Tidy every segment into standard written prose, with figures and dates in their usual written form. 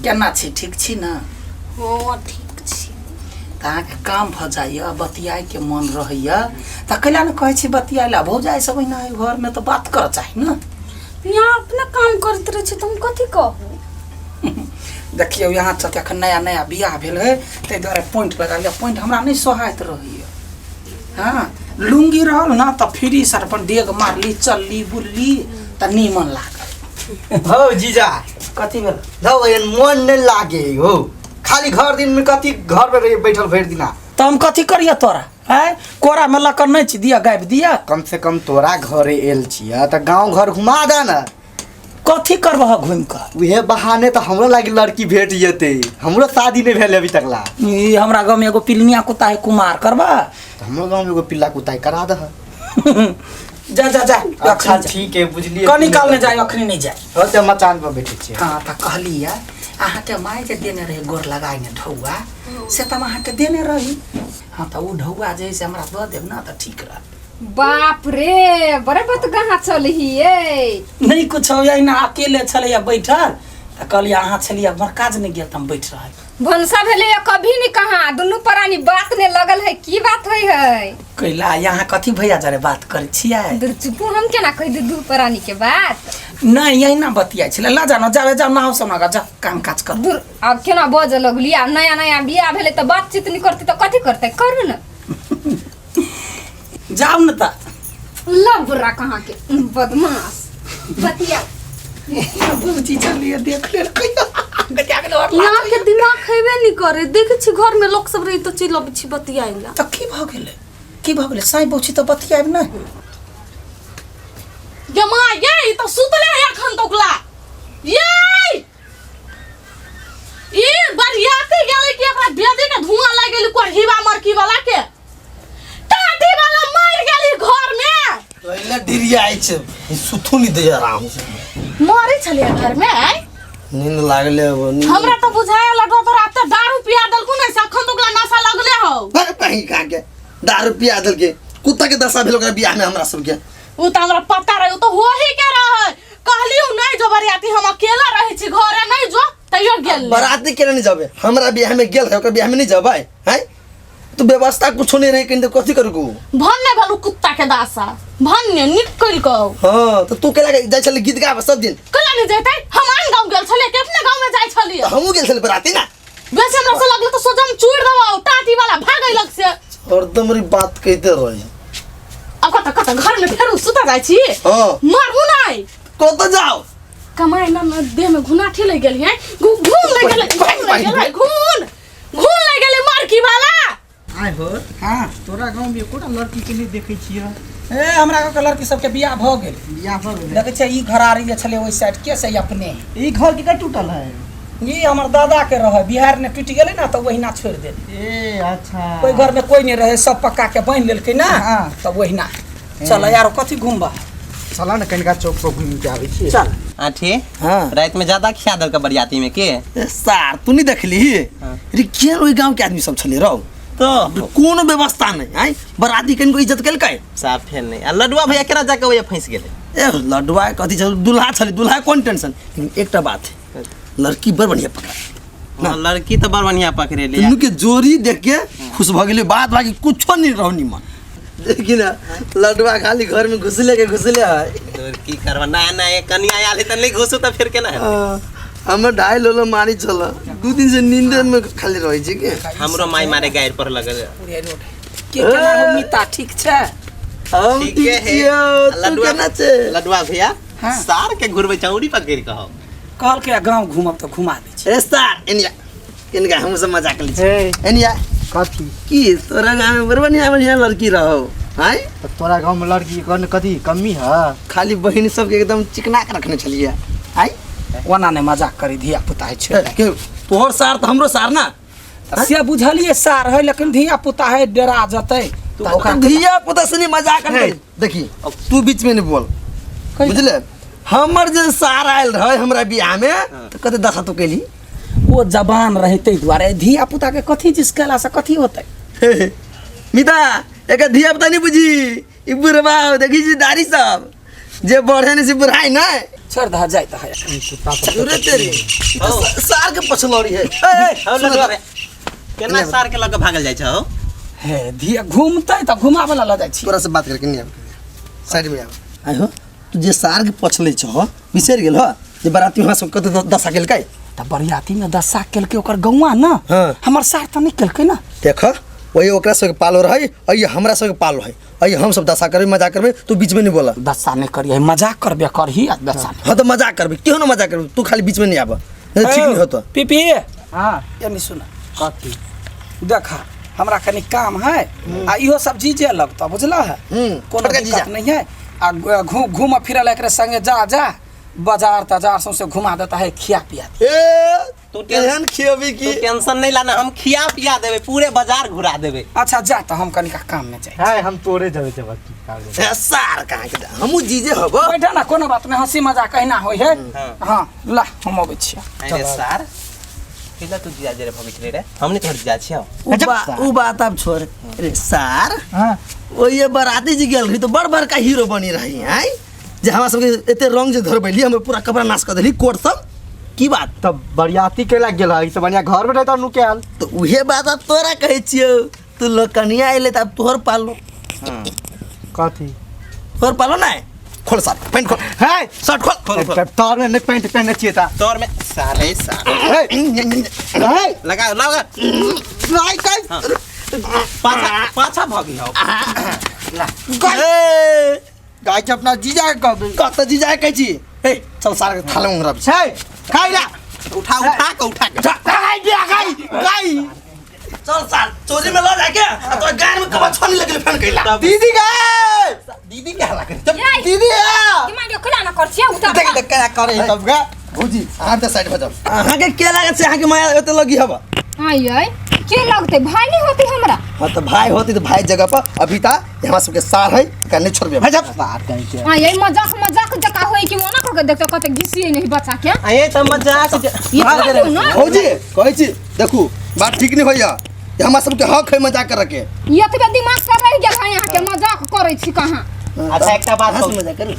केना छी ठीक छी ना? हाँ ठीक छी। ताके काम भ जाइए बतियाए के मन रहैया त कैला न कहै छी बतियाए ला भौजाई सब ना घर में तो बात कर चाही ना। यहाँ अपना काम करते रहे तुम कथी कहू। देखियो यहाँ त एखन नया नया बियाह भेल है ते द्वारे पॉइंट लगा लिया। पॉइंट हमरा नहीं सोहाइत रहैया। हाँ लुंगी रहल ना त फ्री सर अपन डेग मारली चलली बुलली त नीमन लागल। हो जीजा कथी भेल? जाओ एन मन नहीं लागे हो खाली घर दिन में कथी घर पे बैठल भर दिना। त हम कथी करिया तोरा हैं? कोरा में लकर नहीं छी दिया गायब दिया। कम से कम तोरा घरे एल छिया त गांव घर घुमा दे ना। कथी करबह घूम कर? उहे बहाने तो हमरो लागी लड़की भेट जेते। हमरो शादी नहीं भेल अभी तकला। ई हमरा गांव में एगो पिलनिया कुत्ता है कुमार करबा। तो हमरो गांव में एगो पिल्ला कुताई करा दह। जा जा जा अच्छा ठीक है बुझलिए। क निकालने जाए अखनी नहीं जाए। हो त मचान पर बैठे छी। हां त कहलिया आहा के माई जे देने रहे गोर लगाइने ढौआ से त आहा के देने रही। हां त उ ढौआ जैसे हमरा द देब ना त ठीक रह। बाप रे बड़े बात कहाँ चलिए। नहीं कुछ हो ना अकेले चलिया बैठल त कहलिया आहा चलिया हमर काज नहीं गेल त हम बैठ रह। भनसा भेले कभी नहीं कहाँ दुनू प्राणी बात ने लगल है की बात होई है। कैला यहाँ कथी भैया जरे बात कर छिया। दूर चुपू हम केना कह दू दू प्राणी के बात। नहीं यही ना बतिया छले ला जाना जावे जा ना हो सुना जा काम काज कर। दूर अब केना बज लगली आ नया नया बियाह भेले त बातचीत नहीं करती त कथी करते करू ना। जाओ न त लबरा कहाँ के बदमाश बतिया। बुझी चलिए देख ले यहाँ के दिमाग खेबे नहीं करे। देखे छी घर में लोग सब रही तो चिल्लब छी बतियाइला त की भ गेले? की भ गेले? साई बौची त बतियाब न। जमा ये तो सुतले है अखन तकला। ये बरियाते गेले कि एकरा बेदे के धुआं लाग गेल कोढ़ीवा मरकी वाला के। टाटी वाला मर गेली घर में। पहले डिरिया आइ छ सुथु नहीं दे आराम से। मरे छले घर में। नींद लागले हो नींद। हमरा तो बुझाय लगो तो रात दारू पिया दलकु नै सखन तकला नशा लगले हो। कहीं का के दारू पिया दल के कुत्ता के दशा भेल ओकरा बियाह में हमरा सब के। उ त हमरा पता रहे तो हो ही के रहे। कहलियो नहीं जो बरियाती हम अकेला रहे छी घरे नहीं जो तइयो गेल। बराती के नहीं जाबे हमरा बियाह में गेल है ओकर बियाह में नहीं जाबे हैं। तू व्यवस्था कुछ नहीं रहे किन कथि करगु। भन्ने भलु कुत्ता के दासा भन्ने निकल को। हां तो तू केला जाय छले गीत गाब सब दिन। कला नहीं जाते हमान गांव गेल छले के अपने गांव में जाय छलिए। हमहु गेल छले बराती ना। वैसे हमरा से लगले तो सोजम चूड़ दवा टाटी वाला भागै लग से। और तमरी बात कहते रहे। अब कत घर में फेरू सुता जाय छी। हां मारहु नहीं को तो जाओ कमाई ना देह में घुना ठेले गेल है। घून ले गेले घून ले गेले मारकी वाला। आय हो हां तोरा गांव में कोटा लड़की के नहीं देखे छियै। ए हमरा का लड़की सब के बियाह भ गेल। बियाह भ गेल देखे छ ई घरारी जे छले ओइ साइड के से अपने। ई घर के टूटल है। ई हमर दादा के रहे बिहार ने टूट गेले ना त वहिना छोड़ दे। ए अच्छा कोई घर में कोई नहीं रहे सब पक्का के बांध लेलकै ना। हां त वहिना चल यार कथि घुमबा। चला न कनिका चौक पर घूम के आवे छी। चल आठे हां रात में ज्यादा खिया दल का बरियाती में के सार तू नहीं देखली रे केन ओइ गांव के आदमी सब छले रहो तो कोनो व्यवस्था नहीं आई बराती कन को इज्जत केलकै। साफ फेल नहीं आ लडुआ भैया केना जाके ओए फंस गेले। ए लडुआ कथि छ दुल्हा छले दुल्हा कोन टेंशन। एकटा बात है लड़की बड़ बढ़िया पकड़ा। लड़की तो बड़ बढ़िया पकड़े ले। तीनों के जोड़ी देख के खुश भ गेले। बात बाकी कुछो नहीं रहनी मन। देखी ना लडुआ खाली घर में घुसले है। तो की करवा नया नया कन्या आले त नहीं घुसो त फिर केना है। हमर ढाई लोलो मारी चल 2 दिन से नींद में खाली रहै छै के। हमरो माई मारे गायर पर लगल के केना हो मिता ठीक छ? हम ठीक है लडुआ ना छै लडुआ भैया हाँ। सार के घुरबे चौड़ी पकड़ कहो कहल के गांव घुमब त घुमा दे छी। ए सार एनिया इनका हम सब मजाक लै छै। एनिया कथी की तोरा गांव में बड़ बढ़िया लड़की रहो हैं। तोरा गांव में लड़की कौन कथी कमी है? खाली बहिन सब के एकदम चिकना के रखने छलिए हैं। ओना ने मजाक करी धिया पुता है छै। के तोहर सार त हमरो सार ना। से बुझलिए सार है लेकिन धिया पुता है डरा जतै तो ओकरा धिया पुता से नहीं मजाक कर। देखी अब तू बीच में नहीं बोल बुझले। हमर जे सार आयल रहे हमरा बियाह में त कते दशा तो केली। वो जवान रहते द्वारे धिया पुता के कथी जिसकला से कथी होतै। मिता एक धिया पुता नहीं बुझी ई बुढ़वा देखी जी दाढ़ी सब जे बढ़े नहीं से बुराई ना छोड़ दा जाए ता है अरे तेरी ई तो सार के पछलौरी है हो लड़ुआ बे केना सार के लगे भागल जाय छ हो हे धिया घूमते त घुमावे ला जाय छी तोरा से बात करके नहीं आब साइड में आब आइ हो तू जे सार के पछले छ बिसर गेल हो जे बराती हमरा सब कते दशा केल काय त बरियाती में दशा केल के ओकर गौवा ना हाँ। हमर सार त नहीं केल के ना देख वही ओकरा सब पालो रही अई हमरा सब पालो है अई हम सब दशा करबे मजाक करबे तू बीच में नहीं बोला दशा नहीं करिए मजाक करबे करही दशा हां तो मजाक करबे क्यों ना मजाक करबे तू खाली बीच में नहीं आब ठीक नहीं होता पीपी हां ये नहीं सुना कथी देखा हमरा कनी काम है आ इहो सब जीजे लगता बुझला है कोनो छोटका जीजा। दिक्कत नहीं है आ घूम फिर एकरे संगे जा बाजार तजार से घुमा देता है खिया पिया ए तू एहन खियबी की तू टेंशन नहीं लाना हम खिया पिया देबे पूरे बाजार घुरा देबे अच्छा जा तो हम कनी का काम में जाए है हम तोरे जबे जब ए सार कहां के हमू जीजे हबो बैठा ना कोनो बात नहीं हंसी मजाक कहना होय है हाँ। हां ला हम अबै छियै अरे सार किला तू जिया जे रे भविष्य रे हमने तोहर जा छियो उ बात अब छोड़ अरे सार हां ओ ये बराती जी गेल रही तो बड़ का हीरो बनी रही हैं जे हमरा सब के एते रंग जे धरबैली हम पूरा कपड़ा नाश कर देली कोट सब की बात तब बरियाती के लग गेल है से बढ़िया घर में रहता नु के आल तो उहे बात अब तोरा कहै छियो तू लोग कनिया आइले त अब तोहर पालो कथी तोहर पालो ना खोल सार पैंट खोल है शर्ट खोल तोर में नहीं पैंट पहनने चाहिए था तोर में साले सार है लगा लगा नहीं कह पाछा पाछा भागी हो गाय के अपना जीजा के कहबे कत जीजा कहै छी ए चल सार के थाले उंगरा छै खाइला उठा उठा के गाय दिया गाय चल सार चोरी में ल जाके तो गाय में कब छनी लगले फन कैला दीदी गाय दीदी क्या लगे दीदी कि मारे खुला न करछिया उता देख देख क्या करे तब गा भौजी आहाँ ते साइड भजब आहाँ के के लागत से आहाँ के माया एते लगी हबा हां ये के लगते भाई नहीं होती हमरा हां तो भाई होती तो भाई जगह पर अभी ता हमरा सब के सार है का नहीं छोड़बे भजब बात कहीं के हां ये मजाक जका होई कि मोना को देखते कते घिसिए नहीं बच्चा के आए तो मजाक ये तो ना भौजी कहै छी देखू बात ठीक नहीं होइया ये हमरा सब के हक है मजाक कर के ये तो दिमाग पर रह गेल है यहाँ के मजाक करे छी कहां अच्छा एक बात कहां से मजाक करू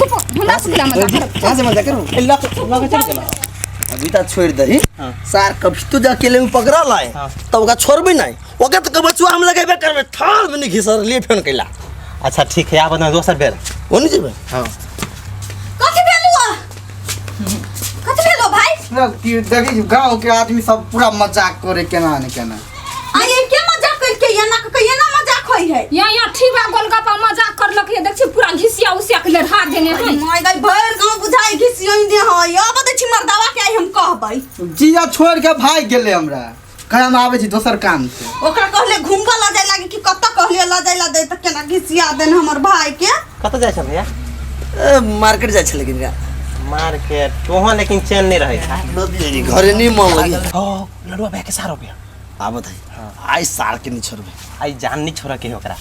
चुप हमरा से क्या मजाक कहां से मजाक करू लग चल गेला अभी ता छोड़ दही सार कभी तो जा अकेले में पकड़ा लाए तब ओका छोड़बे नहीं ओके तो बचवा हम लगेबे करबे थाल में नहीं घिसर लिए फेन कैला अच्छा ठीक है आप दोसर बेर ओनी जेबे हां कथि भेलो भाई देखी गांव के आदमी सब पूरा मजाक करे केना ने केना ये के मजाक कर के ये ना मजाक होई है यहाँ ठीबा गोलगप्पा मजाक करलक ये देख छी पूरा घिसिया उसिया के लड़हा देने है माय गई भर गांव बुझाई घिसिया दे है अब दे छी मर्दावा के आई हम कहबै जीजा छोड़ के भाग गेले हमरा कहे हम आवे छी दोसर काम से ओकरा कहले घूमबा ला जाय लागी कि कत्ता कहले ला जाय ला दे त केना घिसिया देन हमर भाई के कत जाय छ भैया मार्केट जाय छ लेकिन मार्केट वहां लेकिन चैन नहीं रहे घरे नहीं मन लगी ओ लड़ुआ भैया के सारो भैया आब बताई आई सार के नहीं छोड़बे आई जान नहीं छोड़ा के ओकरा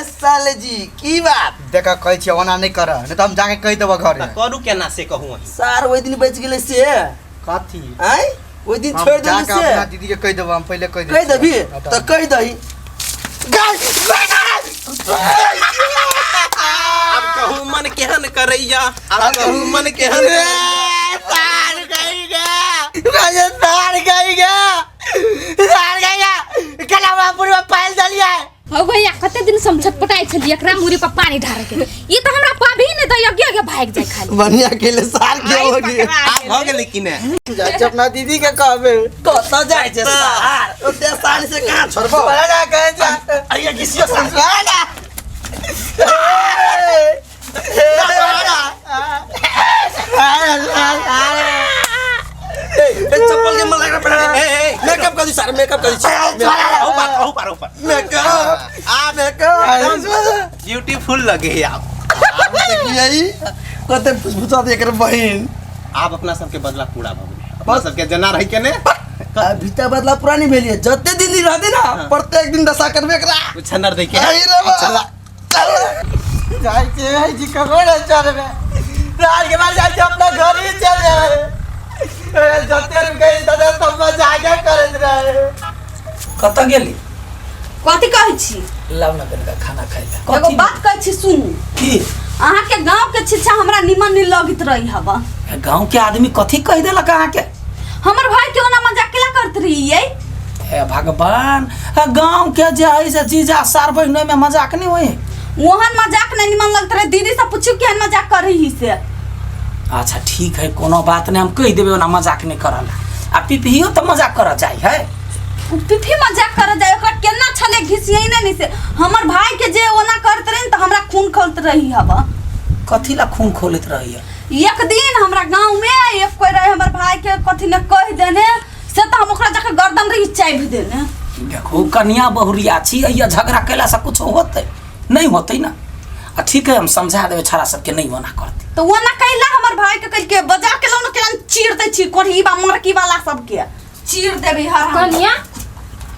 साले जी की बात देखा कहै छी ओना नहीं कर नहीं तो हम जाके कह देबो घरे करू केना से कहूं सार ओइ दिन बच गेले से कथी आई ओइ दिन हम छोड़ देली जाके से अपना दीदी के कह देबो हम पहले कह कह देबी तो कह दही अब कहूं मन केहन करैया अब कहूं मन केहन सार गई कला पूरी में पायल दलिया हो भैया कते दिन समझत पटाई छली एकरा मुरी पर पानी ढार के ये तो हमरा पाभी ने त यज्ञ भाग जाय खाली बढ़िया केले सार के होगी आप हो गेले कि ने जाय छ अपना दीदी के कहबे कत जाय छे सार ओते साल से कहां छोड़बो बड़ा ना कहे जा अइया किसियो सार चप्पल के मला पड़ा मेकअप कर दी सार मेकअप कर दी ऊपर मेकअप आ मेकअप ब्यूटीफुल लगे आप यही कते भुचा दे कर बहिन आप अपना सबके बदला पूरा भगो अपना सबके जना रही के ने भीता बदला पुरानी भेलिए जते दिन रहते ना प्रत्येक दिन दशा करबे एकरा कुछ नर देखे आई रे चला जाय छे भाई जी कहो ना चलबे रात के बाद जाय छे अपना घर ही चल जाए जते रुक गई दादा सब जाके करत रहे कत गेली कथि कहै छी लाओ ना कनिका खाना खाइ ले एगो बात कहै छी सुनू की अहाँ के गांव के शिक्षा हमरा निमन नहीं लगित रही हवा गांव के आदमी कथी कह देलक अहाँ के हमर भाई क्यों ना मजाक केला करत रहिए हे भगवान गांव के जे है से जीजा सार बहन में मजाक नहीं होए मोहन मजाक नहीं निमन लगत रहे दीदी से पूछू केहन मजाक कर रही से अच्छा ठीक है कोनो बात नहीं हम कह देबे ना मजाक नहीं करल आ पिपियो तो मजाक कर जाय है पिफी मजाक कर जाए ओकरा केना छले घिसियै नहीं से हमर भाई के जे ओना करत रहे त हमरा खून खोलत रही हवा कथी ला खून खोलत रही है एक दिन हमरा गांव में एक कोई रहे हमर भाई के कथी न कह देने से त हम ओकरा जाके गर्दन रही चाय भी देने देखो कन्या बहुरिया छी या झगड़ा कैला से कुछ होते नहीं होते ना ठीक है हम समझा देवे छाड़ा सबके नहीं होना करते तो वो ना कहला हमर भाई के कह के बजा के लौन के चीर दे छी कोढ़ी बा मरकी वाला सबके चीर देबे हर कन्या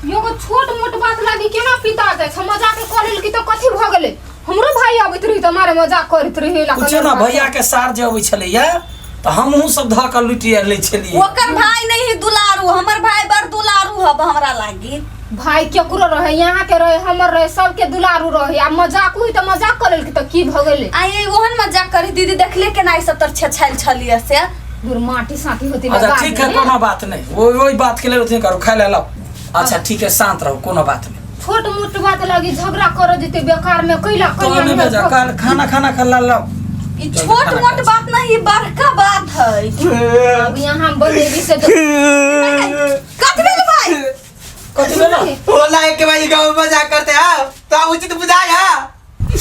एगो छोट मोट बात लागी केना पिता जाय छ मजाक करल की तो कथि भ गेलै हमरो भाई आबैत रही त मारे मजाक करैत रही ला कुछ ना भैया के सार जे अबै छले या त हमहु सब ध के लुटिया ले छलिए ओकर भाई नहीं दुलारू हमर भाई बड़ दुलारू हब हमरा लागी भाई केकरो रहे यहाँ के रहे हमर रहे सबके दुलारू रहे आ मजाक हुई त मजाक करल की त की भ गेलै आई ओहन मजाक करी दीदी देखले के नाई 70 छछाइल छलिए से दूर माटी साटी होती अच्छा ठीक है कोनो बात नहीं वही बात के लिए उतने करो खा ले लो अच्छा ठीक है शांत रहो कोनो बात नहीं छोट मोट बात लागी झगड़ा कर देते बेकार में कैला तो नहीं बेजा कल खाना खा लो ई छोट मोट बात नहीं बड़का बात है अब यहाँ बनेगी से कथि भेल भाई कथी भेलो बोला है कि भाई गांव में मजाक करते हैं तो आप उचित बुझाए हां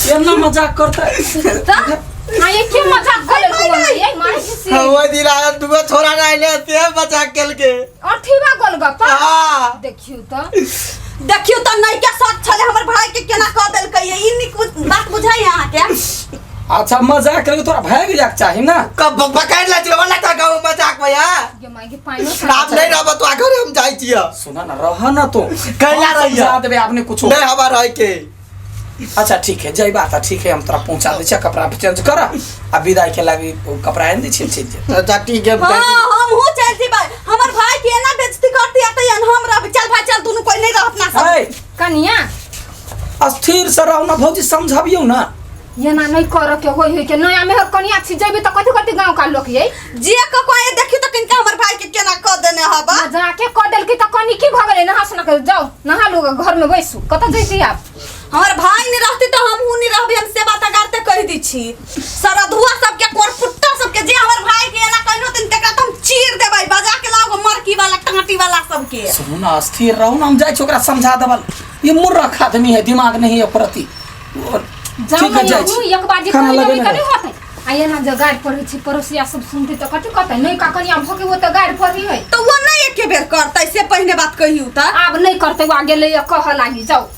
ये ना मजाक करता हां ये क्यों मजाक करे को ये मारे किसी वो दिन आ दुगो छोरा ना आइले ते मजाक केल के अठीवा गोलगप्पा हां देखियो त नहीं क्या सोच छले हमर भाई के केना क देल के ई बात बुझाई यहां के अच्छा मजाक करे तोरा भाग जाक चाहि ना कब पकड़ ला चलो वाला था गांव मजाक भैया ये मागे पाइनो आप नहीं रहब तो घर हम जाई छिया सुना ना रह ना तो कैला रही समझा देबे आपने कुछ नहीं हवा रह के अच्छा ठीक है जय बात है ठीक है हम तोरा पहुंचा दे छ कपड़ा चेंज कर आ विदाई के लागी कपड़ा आन दे छी अच्छा ठीक है हां हम हो चल छी भाई हमर भाई के ना बेइज्जती करती आते हम रह चल भाई चल दोनों कोई नहीं रह अपना सब कन्या अस्थिर से रहो ना भौजी समझाबियो ना ये ना नहीं कर के होई के नया मेहर कन्या छी जेबे त कथि गांव का लोग ये जे क कोई देखि त किनका हमर भाई के केना क देने हबा जाके क देल की त कनी की भ गेलै नहा सुना के जाओ नहा लो घर में बैसू कत जैती आप हमर भाई नहीं रहती तो हम हूं नहीं रहबे हम सेवा त करते कह दी छी सरधुआ सबके कोरपुट्टा सबके जे हमर भाई के ना कहनो दिन तक हम चीर देबै बजा के लाओ मरकी वाला टांटी वाला सबके सुनो ना अस्थिर रहो ना हम जाय छी ओकरा समझा देबल ये मूर्ख आदमी है दिमाग नहीं है प्रति जाओ ना एक बाजी कोई नहीं करे होते आये ना जो गाड़ पड़ी छी पड़ोसिया सब सुनते तो कथि कहते नहीं का कनिया भोके वो तो गाड़ पड़ी है तो वो नहीं एक बेर करतै से पहले बात कहियो त अब नहीं करते वो आगे ले कह लागी जाओ